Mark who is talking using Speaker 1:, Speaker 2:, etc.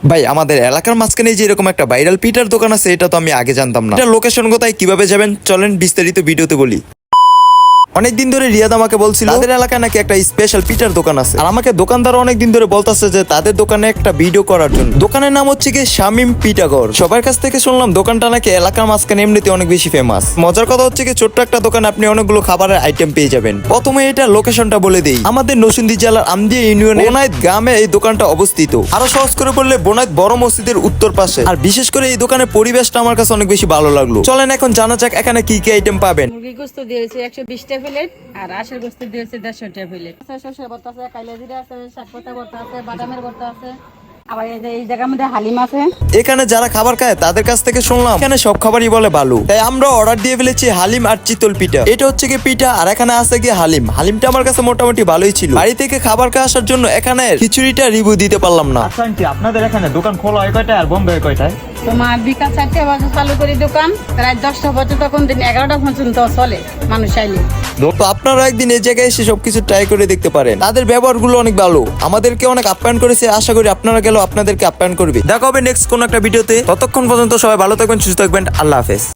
Speaker 1: ভাই আমাদের এলাকার মাঝখানে যে এরকম একটা ভাইরাল পিঠার দোকান আছে, এটা তো আমি আগে জানতাম না। এটা লোকেশন কোথায়, কিভাবে যাবেন, চলেন বিস্তারিত ভিডিওতে বলি। অনেকদিন ধরে রিয়াদ আমাকে বলছিল তাদের এলাকায় নাকি একটা স্পেশাল পিঠার দোকান আছে, আর আমাকে দোকানদার অনেকদিন ধরে বলতেছে যে তাদের দোকানে একটা ভিডিও করার জন্য। দোকানের নাম হচ্ছে কি শামিম পিঠাঘর। সবার কাছ থেকে শুনলাম দোকানটা নাকি এলাকার মাঝখানে এমনিতে অনেক বেশি ফেমাস। মজার কথা হচ্ছে কি, ছোট্ট একটা দোকান, আপনি অনেকগুলো খাবারের আইটেম পেয়ে যাবেন। প্রথমে এটা লোকেশনটা বলে দেই, আমাদের নরসিংদী জেলার আমদিয়া ইউনিয়নের বোনাইত গ্রামে এই দোকানটা অবস্থিত। আরো সহজ করে বললে বোনাইত বড় মসজিদের উত্তর পাশে। আর বিশেষ করে এই দোকানের পরিবেশটা আমার কাছে অনেক বেশি ভালো লাগলো। চলেন এখন জানা যাক এখানে কি কি আইটেম পাবেন।
Speaker 2: মুরগি গোস্ত দিয়েছে 120টা প্লেট, আর আশের গোস্ত দিয়েছে 150টা প্লেট। শসা ভর্তা আছে, কাইলা জিরা আছে, শাকপাতা ভর্তা আছে, বাদামের ভর্তা আছে, আবার এই জায়গার মধ্যে হালিম আছে।
Speaker 1: এখানে যারা খাবার খায় তাদের কাছ থেকে শুনলাম এখানে সব খাবারই বলে ভালো, তাই আমরা অর্ডার দিয়ে ফেলেছি হালিম আর চিতল পিঠা। এটা হচ্ছে কি পিঠা, আর এখানে আছে কি হালিম। হালিমটা আমার কাছে মোটামুটি ভালোই ছিল। বাড়ি থেকে খাবার খাওয়া আসার জন্য এখানে খিচুড়িটা রিভিউ দিতে পারলাম না।
Speaker 3: আচ্ছা আন্টি, আপনাদের এখানে দোকান খোলা হয় কয়টায় আর বন্ধ হয় কয়টায়?
Speaker 2: তোমার বিকাল 4টা বাজে চালু করি দোকান, রাত 10টা বাজে তখন দিন 11টা পর্যন্ত চলে মানুষ আইলে।
Speaker 1: তো আপনারা একদিন এই জায়গায় এসে সবকিছু ট্রাই করে দেখতে পারেন। তাদের ব্যবহারগুলো অনেক ভালো, আমাদেরকে অনেক আপ্যায়ন করেছে। আশা করি আপনারা গেলেও আপনাদেরকে আপ্যায়ন করবে। দেখা হবে নেক্সট কোন একটা ভিডিওতে। ততক্ষণ পর্যন্ত সবাই ভালো থাকবেন, সুস্থ থাকবেন। আল্লাহ হাফেজ।